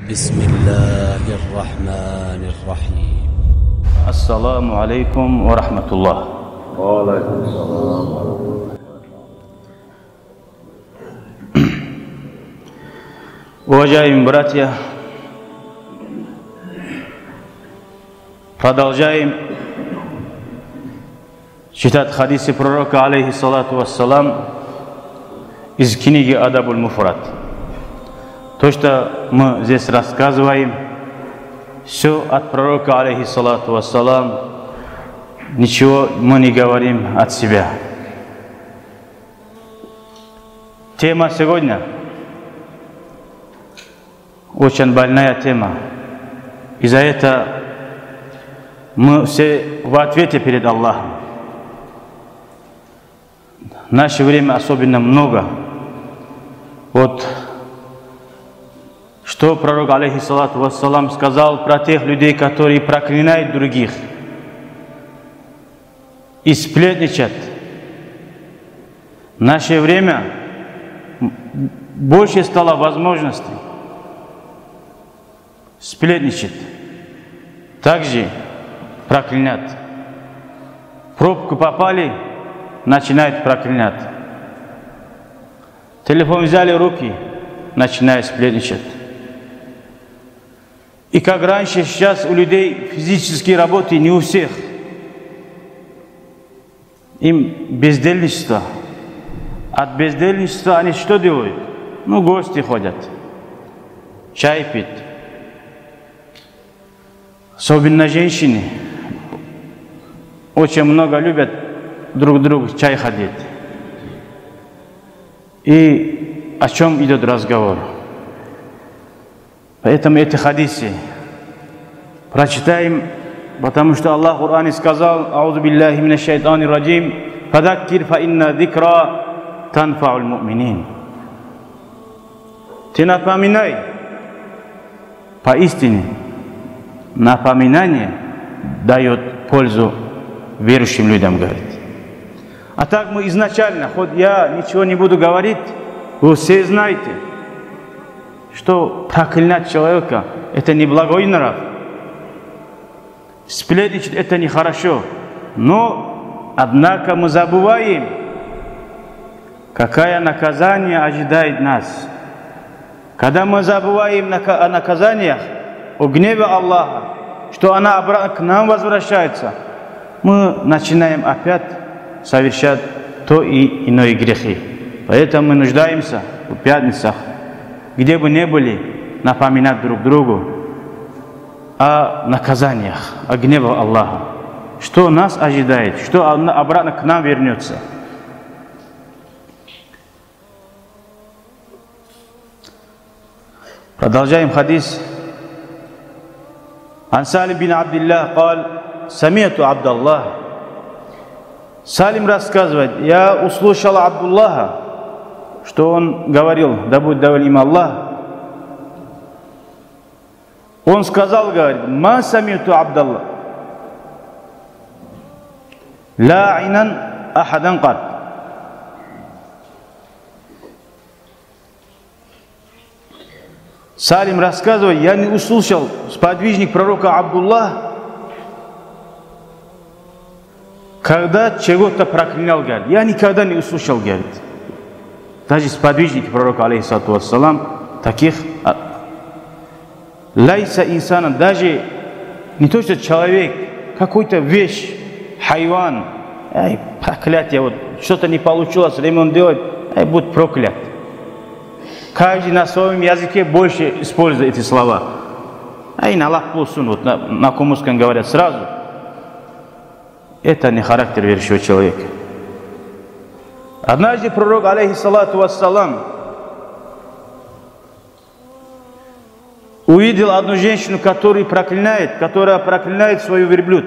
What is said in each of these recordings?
بسم الله الرحمن الرحيم. السلام عليكم ورحمة الله. وعليكم السلام ورحمة الله. Уважаемые братья, продолжаем читать хадисы пророка, алейхиссалату вассалам, из книги Адабуль Муфрад. То, что мы здесь рассказываем, все от пророка, алейхиссалату вассалам, ничего мы не говорим от себя. Тема сегодня очень больная тема. И за это мы все в ответе перед Аллахом. В наше время особенно много. Вот что пророк, алейхиссалату вассалам, сказал про тех людей, которые проклинают других и сплетничат. В наше время больше стало возможностей сплетничать, также проклинать. В пробку попали, начинают проклинать. Телефон взяли в руки, начинают сплетничать. И как раньше, сейчас у людей физические работы не у всех. Им бездельничество. От бездельничества они что делают? Ну, гости ходят, чай пить. Особенно женщины очень много любят друг другу чай ходить. И о чем идет разговор? Поэтому эти хадисы прочитаем, потому что Аллах в Коране сказал: «Аузу биллахи минаш шайтанир раджим, фадаккир фа инна зикра танфауль му'минин». Ты напоминай, поистине напоминание дает пользу верующим людям, говорит. А так мы изначально, хоть я ничего не буду говорить, вы все знаете, что проклинать человека – это не благой нрав. Сплетничать – это нехорошо. Но, однако, мы забываем, какое наказание ожидает нас. Когда мы забываем о наказаниях, о гневе Аллаха, что она обратно к нам возвращается, мы начинаем опять совершать то и иное грехи. Поэтому мы нуждаемся в пятницах, где бы ни были, напоминать друг другу о наказаниях, о гневе Аллаха, что нас ожидает, что обратно к нам вернется. Продолжаем хадис. عن سالم بن عبد الله قال سمعت عبد الله. Салим рассказывает: я услышал Абдуллаха, что он говорил, да будет доволен им Аллах. Он сказал, говорит: ма самиту Абдаллах ла'инан ахадан кат. Салим рассказывает: я не услышал сподвижник пророка Абдуллах, когда чего-то проклинал, говорит. Я никогда не услышал, говорит. Даже сподвижники пророка, алейхиссалату вассалам, таких лайса инсана, даже не то, что человек, какой-то вещь, хайван, проклятие, вот что-то не получилось, ремонт делать, будь проклят. Каждый на своем языке больше использует эти слова. Аллах плюсун, вот на кумуском говорят сразу. Это не характер верующего человека. Однажды пророк, алейхиссалату вассалам, увидел одну женщину, которая проклинает свою верблюд.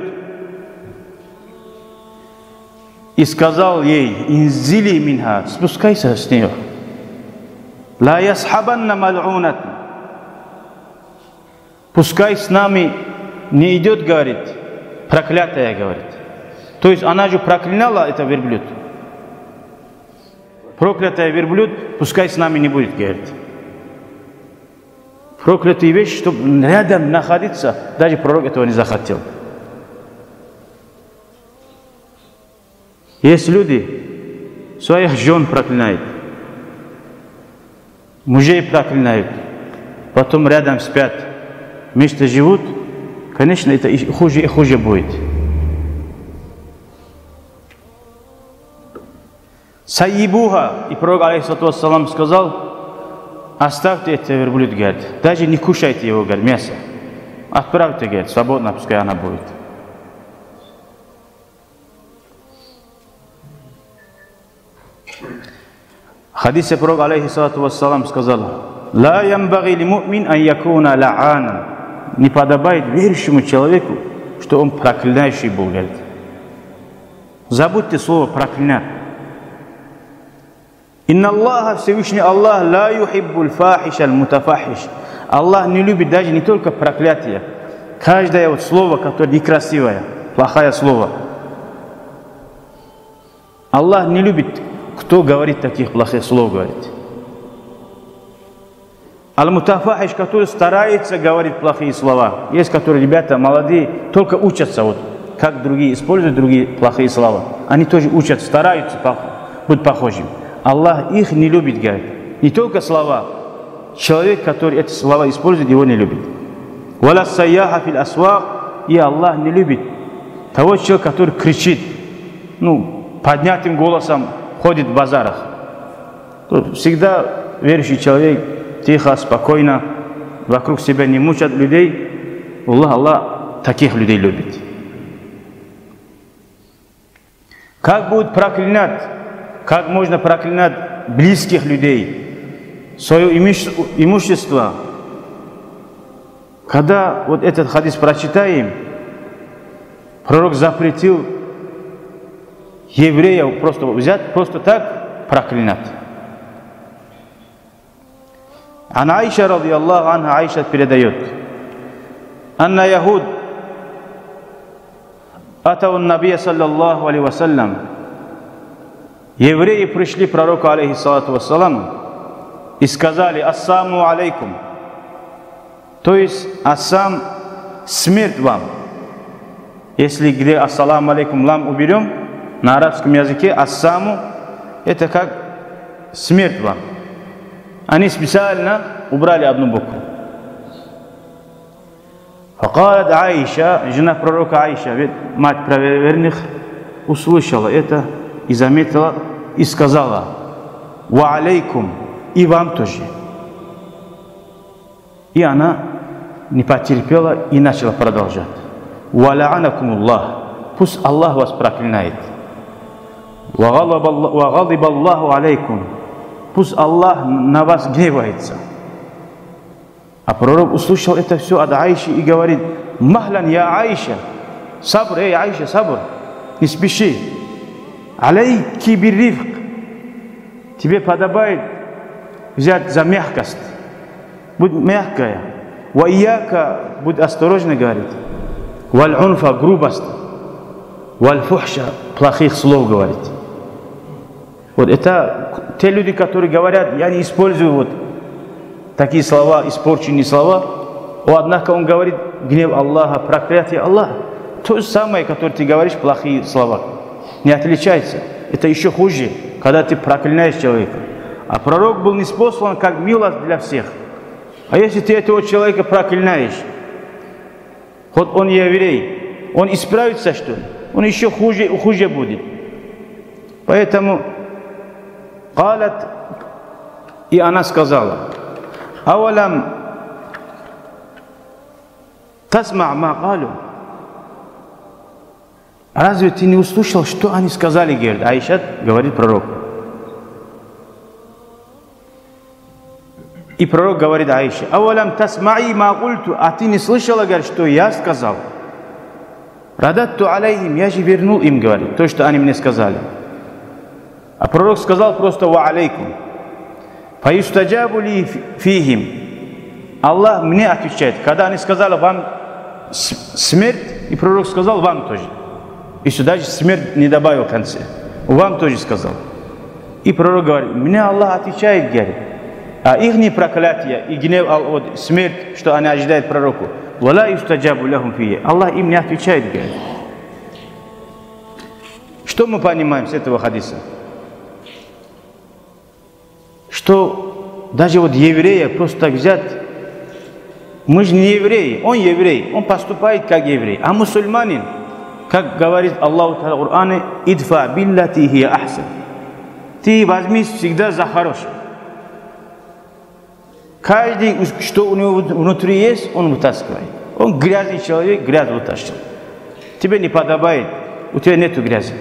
И сказал ей: инзили минха, спускайся с нее. Ла ясхабанна маль'унат. Пускай с нами не идет, говорит, проклятая, говорит. То есть она же проклинала это верблюд. Проклятая верблюд, пускай с нами не будет, говорит. проклятые вещи, чтобы рядом находиться, даже пророк этого не захотел. Есть люди, своих жен проклинают, мужей проклинают, потом рядом спят, вместе живут, конечно, это хуже и хуже будет. Сайибуха, и пророк, алейхиссалату вассалам, сказал: оставьте это верблюд, говорит, даже не кушайте его, говорит, мясо. Отправьте, говорит, свободно, пускай она будет. В хадисе пророк, алейхиссалату вассалам, сказал: «Ла ямбаги ли му'мин ан якуна ла'анан». Не подобает верующему человеку, что он проклинающий был, говорит. Забудьте слово проклинать. Инна Аллаха, Всевышний Аллах, ла юхиббуль фахиш аль-мутафахиш. Аллах не любит даже не только проклятие. Каждое вот слово, которое некрасивое, плохое слово. Аллах не любит, кто говорит таких плохих слов, говорит. Аль-мутафахиш, который старается говорить плохие слова. Есть, которые ребята молодые, только учатся, вот, как другие используют другие плохие слова. Они тоже учат, стараются быть похожим. Аллах их не любит, говорит. Не только слова. Человек, который эти слова использует, его не любит. Валя сайяха фил асвак. И Аллах не любит того человека, который кричит, поднятым голосом ходит в базарах. Всегда верующий человек тихо, спокойно, вокруг себя не мучат людей. Аллах таких людей любит. Как будет проклинать? Как можно проклинать близких людей, свое имущество? Когда вот этот хадис прочитаем, пророк запретил евреев просто взять, просто так проклинать. Аиша, радiyallahu анха, Аиша передает: «Анна яхуд атау набия саллаллаху алейхи вассалям». Евреи пришли к пророку, алейхиссалату вассалам, и сказали: «Ассаму алейкум». То есть «Ассам» – смерть вам. Если где «Ассаламу алейкум» лам уберем, на арабском языке «Ассаму» – это как смерть вам. Они специально убрали одну букву. Факалат Аиша, жена пророка Аиша, ведь мать правоверных, услышала это и заметила, и сказала: «Ва алейкум», и вам тоже. И она не потерпела и начала продолжать: «Ва ла'анакумуллах», пусть Аллах вас проклинает. «Ва галибаллаху алейкум», пусть Аллах на вас гневается. А пророк услышал это все от Аиши и говорит: «Махлян, я Аиша, сабр, эй Аиша, сабр, не спеши. Алейки биррифк, тебе подобает взять за мягкость, будь мягкая. Ва ияка, будь осторожна, говорит. Валь унфа, грубость. Валь фухша, плохих слов, говорит». Вот это те люди, которые говорят: «Я не использую вот такие слова, испорченные слова». Однако он говорит гнев Аллаха, проклятие Аллаха. То же самое, которое ты говоришь, плохие слова. Не отличается. Это еще хуже, когда ты проклинаешь человека. А пророк был ниспослан как милость для всех. А если ты этого человека проклинаешь, хоть он еврей, он исправится, что ли? Он еще хуже будет. Поэтому قالت, и она сказала: «Авалам тасма' ма калу». Разве ты не услышал, что они сказали, говорит Аиша, говорит пророк. И пророк говорит Аише: «Авалам тасма'i ма культу», а ты не слышала, говорит, что я сказал? «Радатту алейхим», я же вернул им, говорит, то, что они мне сказали. А пророк сказал просто: «Ва алейкум». «Фаюстаджабу ли фихим». Аллах мне отвечает, когда они сказали вам смерть, и пророк сказал вам тоже. И сюда же смерть не добавил в конце. Вам тоже сказал. И пророк говорит: мне Аллах отвечает, говорит. А их проклятие и гнев, смерть, что они ожидают пророку, «Вала юстаджабу лахум фие». Аллах им не отвечает, говорит. Что мы понимаем с этого хадиса? Что даже еврея просто так взять, мы же не евреи, он еврей, он поступает как еврей, а мусульманин, как говорит Аллах в Коране, «Идфа биллати хия ахсан». Ты возьми всегда за хорошее. Каждый, что у него внутри есть, он вытаскивает. Он грязный человек, грязь вытащил. Тебе не подобает, у тебя нету грязи.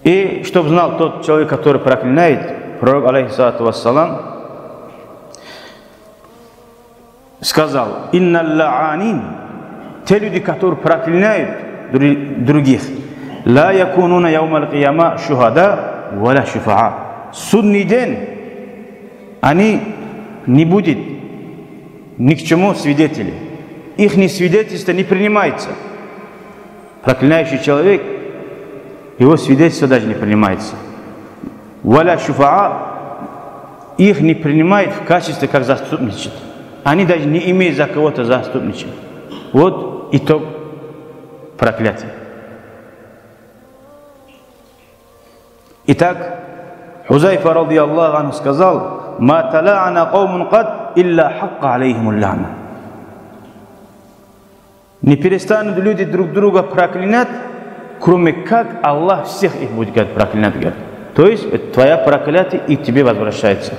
И чтобы знал тот человек, который проклинает, пророк, алейхиссалату вассалам, сказал: «Инна ла'анин», те люди, которые проклинают других, «Ла якунуна яумал кияма шухада валя шуфаа». Судный день они не будут ни к чему свидетели. Их свидетельство не принимается. Проклинающий человек, его свидетельство даже не принимается. Валя шуфаа, их не принимает в качестве как заступничать. Они даже не имеют за кого-то заступничать. Вот итог проклятия. Итак, Хузайфа радiyallahu анху сказал: «Ма тала'ана каумун кад илля хакка алейхимул ла'на». Не перестанут люди друг друга проклинать, кроме как Аллах всех их будет проклинать. То есть это твоя проклятие и к тебе возвращается.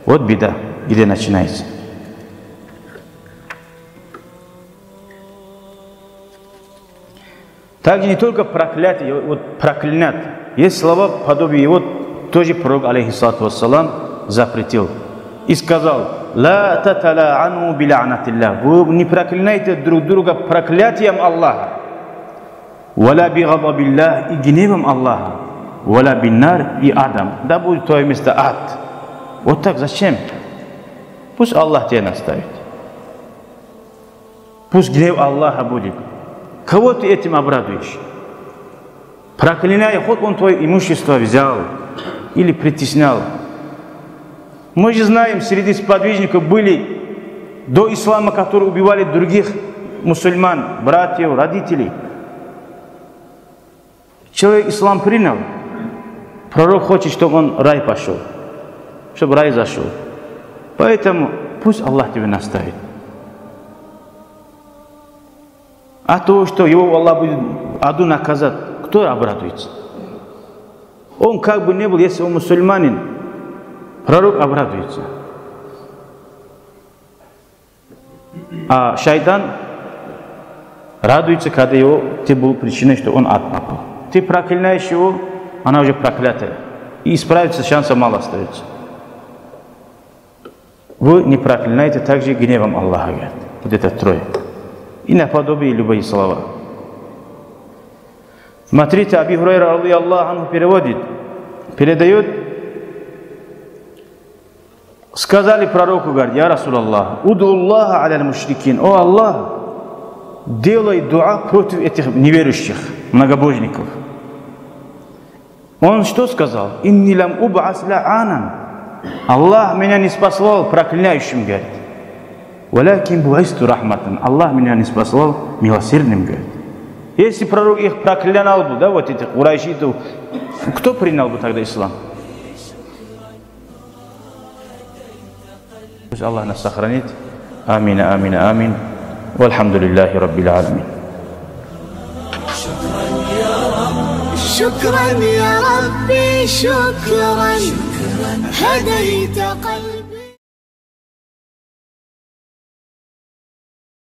Вот беда, где начинается. Также не только проклятие, вот проклинать. Есть слова подобие, вот тоже пророк, алейхиссалату вассалам, запретил. И сказал: «Ла татала'ану била'натиллах». Вы не проклинайте друг друга проклятием Аллаха. «Валя бигадабиллах», и гневом Аллаха. «Валя биннар», и адом. Да будет твое место ад. Вот так зачем? Пусть Аллах тебя наставит. Пусть гнев Аллаха будет. Кого ты этим обрадуешь? Проклиная, хоть он твое имущество взял или притеснял. Мы же знаем, среди сподвижников были до ислама, которые убивали других мусульман, братьев, родителей. Человек ислам принял. Пророк хочет, чтобы он в рай пошел, чтобы рай зашел. Поэтому пусть Аллах тебя наставит. А то, что его Аллах будет аду наказать, кто обрадуется? Он как бы не был, если он мусульманин, пророк обрадуется. А шайтан радуется, когда ты был причиной, что он ад попал. Ты проклинаешь его, она уже проклятая. И исправиться шанса мало остается. Вы не проклинаете также гневом Аллаха. Вот это трое. И наподобие любые слова. Смотрите, Аби Хурайра радiyallahu анху передает, сказали пророку, говорит: «Я Расулаллах, уду Аллаха аля мушрикин». О Аллах, делай дуа против этих неверующих, многобожников. Он что сказал? «Инни лам уб'ас ла'анан». Аллах меня не спасал проклинающим, говорит. «Валякин буайсту рахматан». Аллах меня не спасал милосердным, говорит. Если пророк их проклинал бы, да, вот этих курайшитов, кто принял бы тогда ислам? Пусть Аллах нас сохранит. Амин, амин, амин. Вальхамдулиллахи раббил аламин. شكرا يا ربي شكرا هديت قلبي.